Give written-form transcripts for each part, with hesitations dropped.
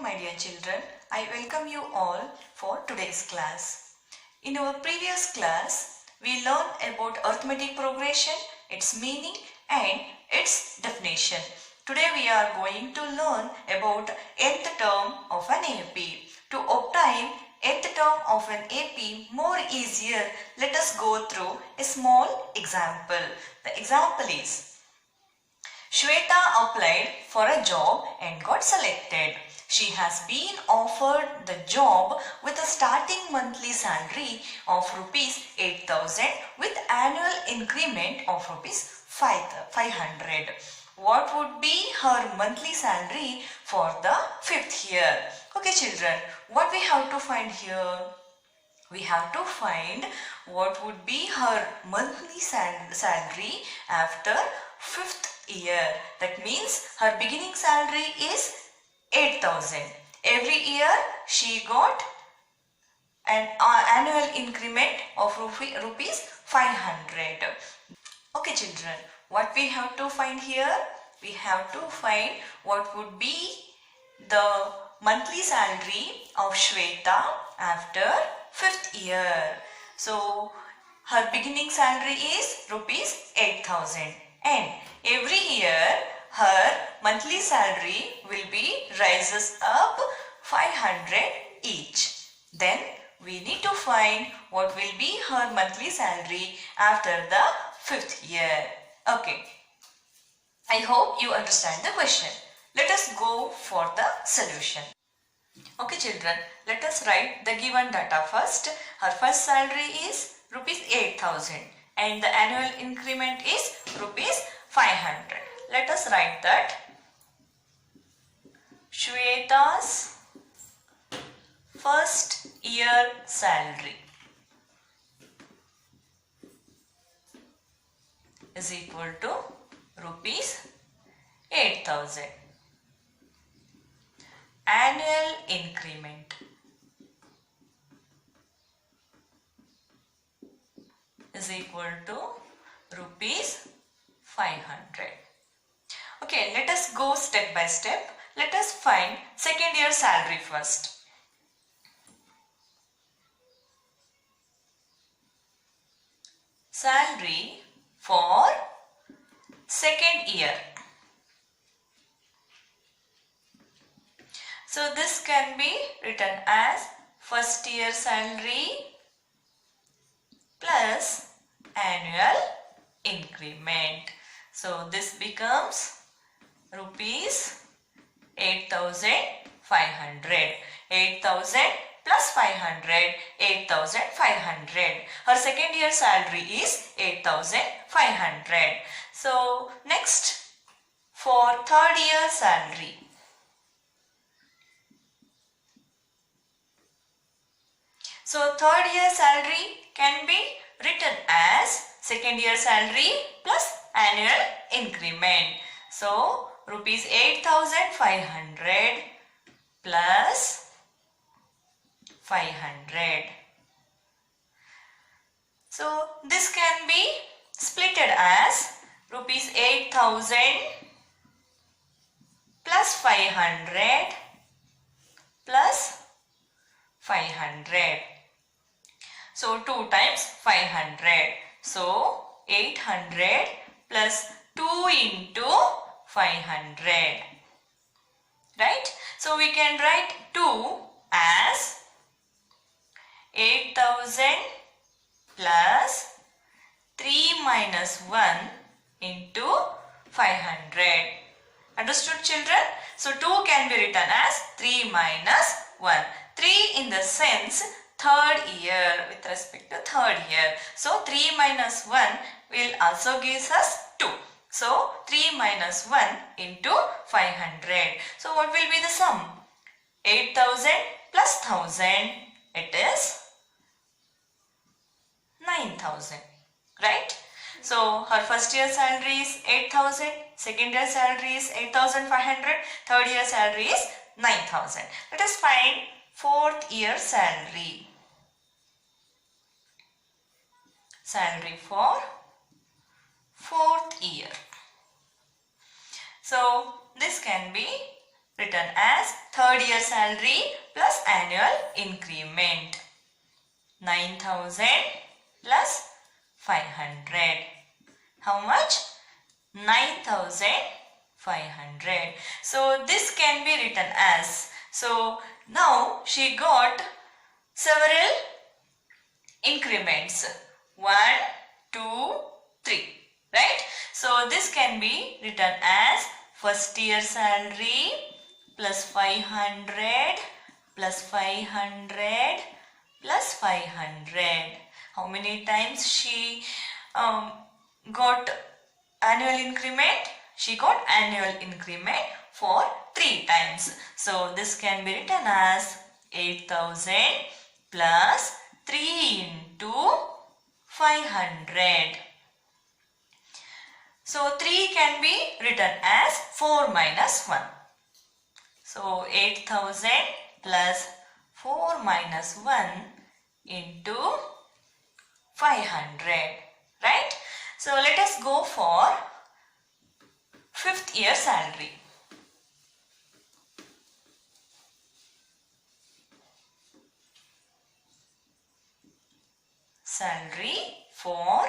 my dear children. I welcome you all for today's class. In our previous class, we learned about arithmetic progression, its meaning and its definition. Today we are going to learn about nth term of an AP. To obtain nth term of an AP more easier, let us go through a small example. The example is Shweta applied for a job and got selected. She has been offered the job with a starting monthly salary of rupees 8,000 with annual increment of rupees 500. What would be her monthly salary for the 5th year? Okay children, what we have to find here? We have to find what would be her monthly salary after 5th year. That means her beginning salary is 8,000. Every year she got an annual increment of rupees 500. Okay children, what we have to find here? We have to find what would be the monthly salary of Shweta after 5th year. So her beginning salary is rupees 8,000 and every year her monthly salary will be rises up 500 each. Then we need to find what will be her monthly salary after the 5th year. Okay. I hope you understand the question. Let us go for the solution. Okay children, let us write the given data first. Her first salary is rupees 8,000 and the annual increment is rupees 500. Let us write that Shweta's first year salary is equal to rupees 8,000. Annual increment is equal to rupees 500. Okay, let us go step by step. Let us find second year salary first. Salary for second year. So this can be written as first year salary plus annual increment. So this becomes rupees 8,500. 8,000 plus 500, 8,500. Her second year salary is 8,500. So next for third year salary. So third year salary can be written as second year salary plus annual increment. So rupees 8,500 plus 500. So this can be splitted as rupees 8,000 plus 500 plus 500. So 2 times 500. So 800 plus 2 into 500. Right? So we can write 2 as 8,000 plus 3 minus 1 into 500. Understood children? So 2 can be written as 3 minus 1. 3 in the sense third year, with respect to third year. So 3 minus 1 will also give us 2. So 3 minus 1 into 500. So what will be the sum? 8,000 plus 1,000. It is 9,000. Right? So her first year salary is 8,000. Second year salary is 8,500. Third year salary is 9,000. Let us find fourth year salary. Salary for fourth year. So this can be written as third year salary plus annual increment. 9,000 plus 500. How much? 9,500. So this can be written as, so now she got several increments, 1, 2, 3, right? So this can be written as first year salary plus 500 plus 500 plus 500. How many times she got annual increment? She got annual increment for 3 times. So this can be written as 8,000 plus 3 into 500. So 3 can be written as 4 minus 1. So 8,000 plus 4 minus 1 into 500, right? So let us go for 5th year salary. Salary for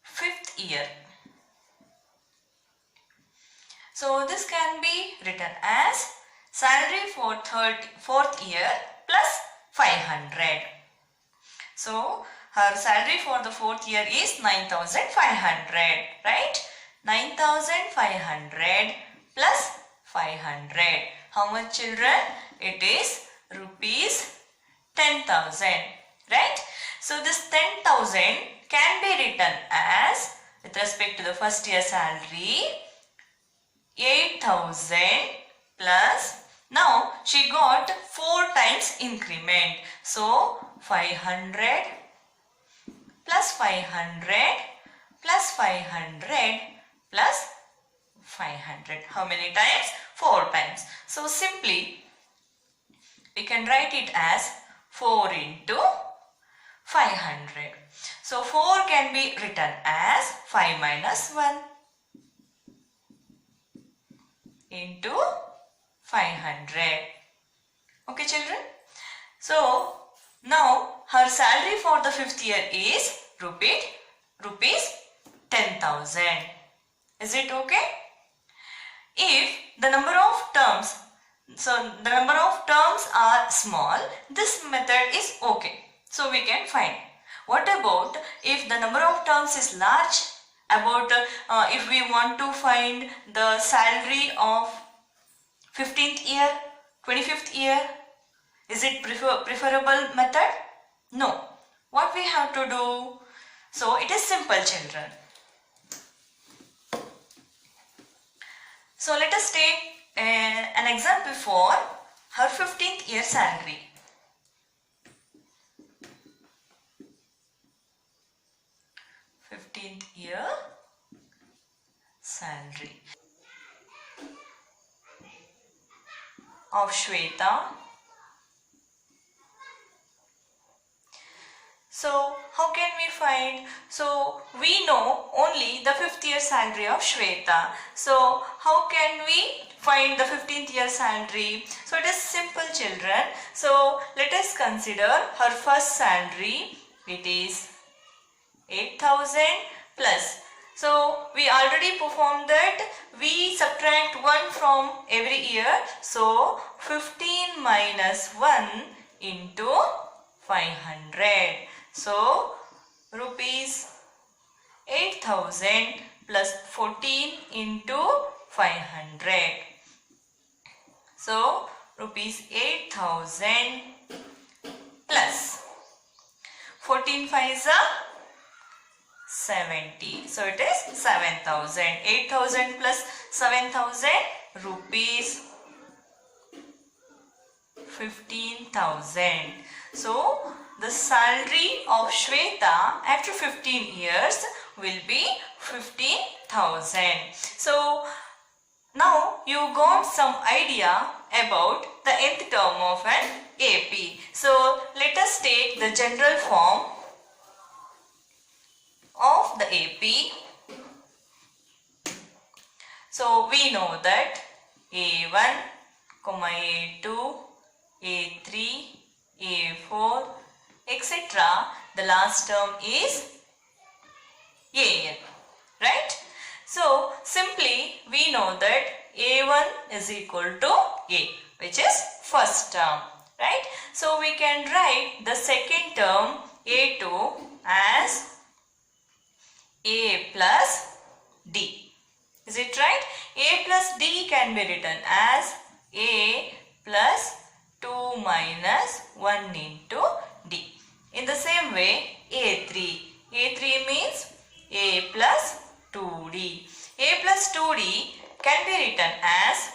5th year. So this can be written as salary for 4th year plus 500. So her salary for the 4th year is 9,500, right? 9,500 plus 500. How much, children? It is rupees 10,000, right? So this 10,000 can be written as, with respect to the first year salary, 8,000 plus, now she got 4 times increment. So 500 plus 500 plus 500 plus 500. How many times? 4 times. So simply we can write it as 4 into 500. So 4 can be written as 5 minus 1 into 500. Okay, children? So now her salary for the 5th year is rupees 10,000. Is it okay? If the number of terms, so the number of terms are small, this method is okay. So we can find. What about if the number of terms is large? About if we want to find the salary of 15th year, 25th year, is it preferable method? No. What we have to do? So it is simple, children. So let us take an example for her 15th year salary. Year salary of Shweta. So how can we find? So we know only the 5th year salary of Shweta. So how can we find the 15th year salary? So it is simple, children. So let us consider her first salary. It is 8,000 plus. So we already performed that. We subtract 1 from every year. So 15 minus 1 into 500. So rupees 8,000 plus 14 into 500. So rupees 8,000 plus 14 5s are 70. So it is 7,000. 8,000 plus 7,000 rupees 15,000. So the salary of Shweta after 15 years will be 15,000. So now you got some idea about the nth term of an AP. So let us take the general form of the AP. So we know that A1, A2, A3, A4, etc. The last term is AN, right? So simply we know that A1 is equal to A, which is first term, right? So we can write the second term A2 as A plus D. Is it right? A plus D can be written as A plus 2 minus 1 into D. In the same way, A3. A3 means A plus 2D. A plus 2D can be written as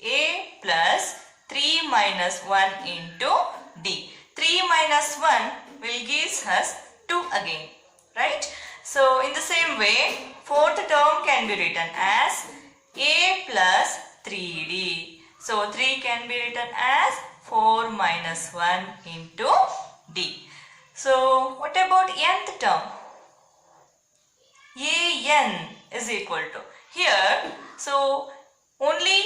A plus 3 minus 1 into D. 3 minus 1 will give us 2 again, right? So in the same way, fourth term can be written as A plus 3D. So 3 can be written as 4 minus 1 into D. So what about nth term? An is equal to, here, so only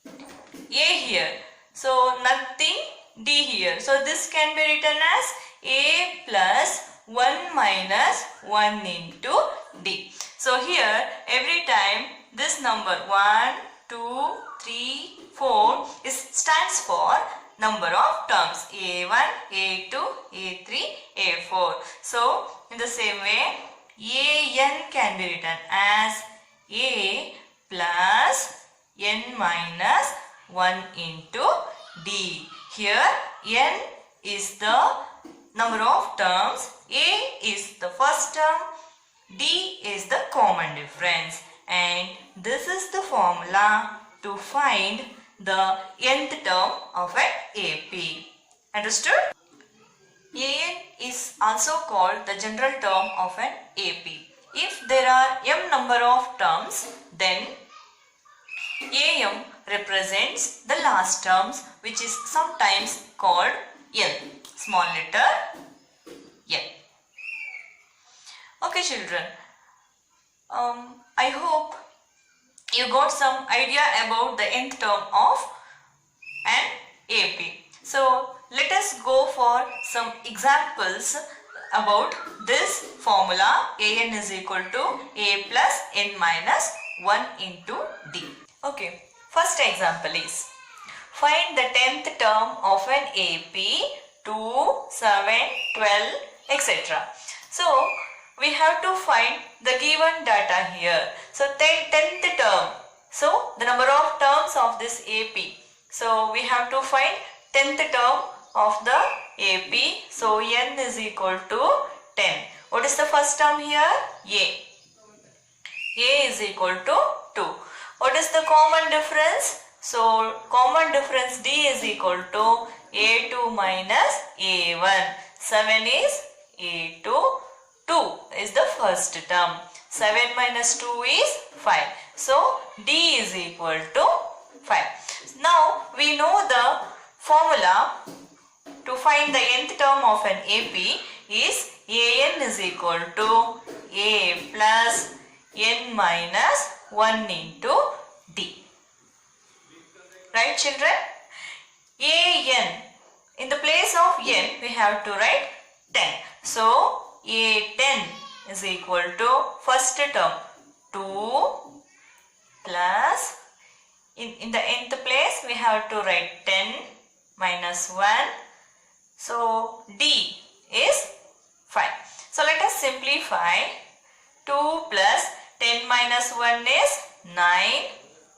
A here, so nothing D here. So this can be written as A plus 1 minus 1 into D. So here every time this number 1, 2, 3, 4 stands for number of terms A1, A2, A3, A4. So in the same way, An can be written as A plus n minus 1 into D. Here n is the number of terms, A is the first term, D is the common difference, and this is the formula to find the nth term of an AP. Understood? An is also called the general term of an AP. If there are m number of terms, then Am represents the last terms, which is sometimes called L, small letter L. Okay children, I hope you got some idea about the nth term of an AP. So let us go for some examples about this formula. An is equal to A plus n minus 1 into D. Okay, first example is, find the 10th term of an AP 2, 7, 12, etc. So we have to find the given data here. So 10th term, so the number of terms of this AP. So we have to find 10th term of the AP. So n is equal to 10. What is the first term here? A. A is equal to 2. What is the common difference? So common difference D is equal to A2 minus A1. 7 is A2. 2 is the first term. 7 minus 2 is 5. So D is equal to 5. Now we know the formula to find the nth term of an AP is An is equal to A plus n minus 1 into D. Right children? An. In the place of n we have to write 10. So A10 is equal to first term 2 plus, in the nth place we have to write 10 minus 1. So D is 5. So let us simplify. 2 plus 10 minus 1 is 9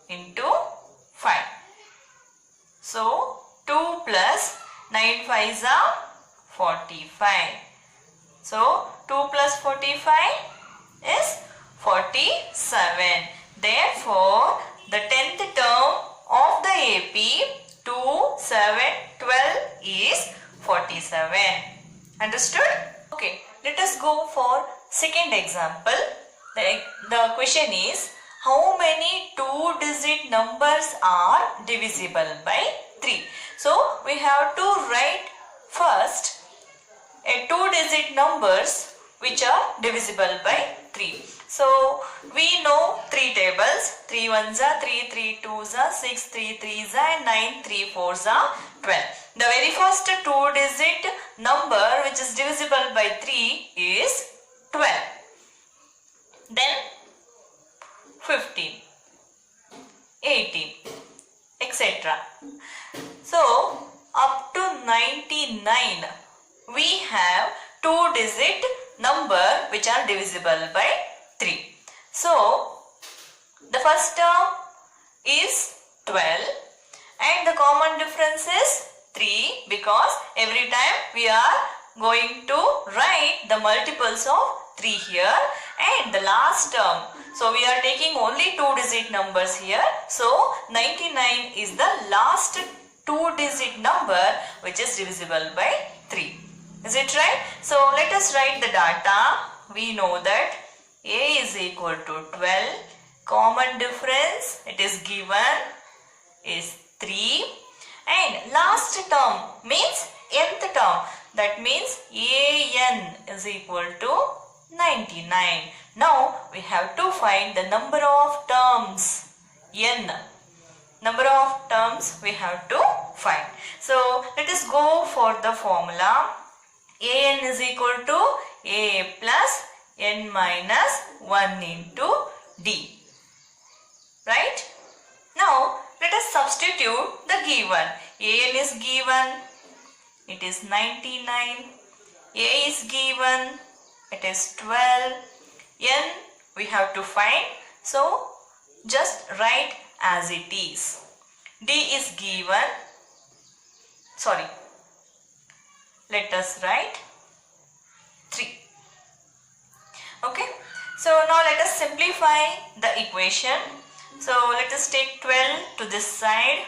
into 5. So 2 plus 9 5s are 45. So 2 plus 45 is 47. Therefore, the 10th term of the AP 2, 7, 12 is 47. Understood? Okay, let us go for second example. The question is, how many 2-digit numbers are divisible by 3? So we have to write first a 2-digit numbers which are divisible by 3. So we know 3 tables. 3 ones are 3, 3 twos are 6, 3 threes are 9, 3 fours are 12. The very first 2-digit number which is divisible by 3 is 12. Then 15, 18, etc. So up to 99 we have 2-digit number which are divisible by 3. So the first term is 12 and the common difference is 3 because every time we are going to write the multiples of 3 here and the last term. So we are taking only 2-digit numbers here. So 99 is the last 2-digit number which is divisible by 3. Is it right? So let us write the data. We know that A is equal to 12. Common difference it is given is 3. And last term means nth term. That means AN is equal to 99. Now we have to find the number of terms. N. Number of terms we have to find. So let us go for the formula. AN is equal to A plus N minus 1 into D. Right? Now let us substitute the given. AN is given. It is 99. A is given. It is 12. N we have to find. So just write as it is. D is given. Sorry. Let us write 3. Okay. So now let us simplify the equation. So let us take 12 to this side.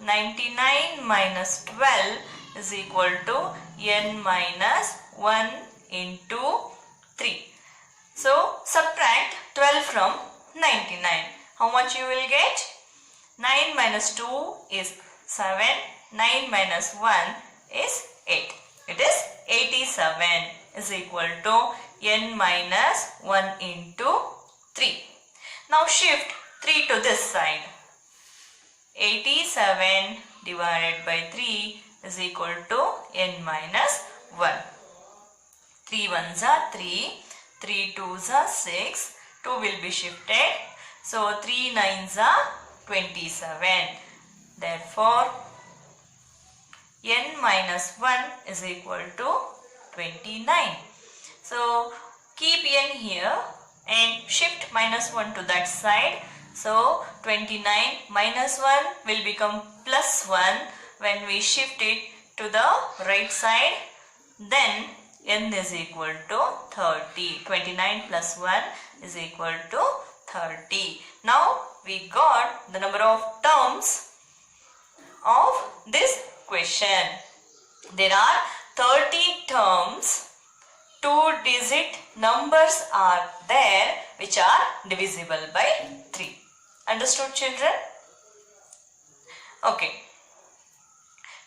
99 minus 12 is equal to n minus 1 into 3. So subtract 12 from 99. How much you will get? 9 minus 2 is 7. 9 minus 1 is 8. It is 87 is equal to n minus 1 into 3. Now shift 3 to this side. 87 divided by 3 is equal to n minus 1. 3 ones are 3. 3 twos are 6. 2 will be shifted. So 3 nines are 27. Therefore n minus 1 is equal to 29. So keep n here and shift minus 1 to that side. So 29 minus 1 will become plus 1 when we shift it to the right side. Then n is equal to 30. 29 plus 1 is equal to 30. Now we got the number of terms of this question. There are 30 terms. 2-digit numbers are there which are divisible by 3. Understood, children? Okay.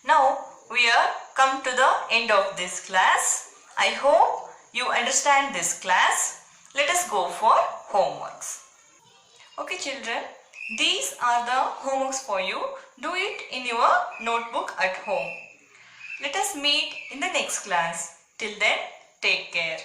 Now we are come to the end of this class. I hope you understand this class. Let us go for homeworks. Okay, children. These are the homeworks for you. Do it in your notebook at home. Let us meet in the next class. Till then, take care.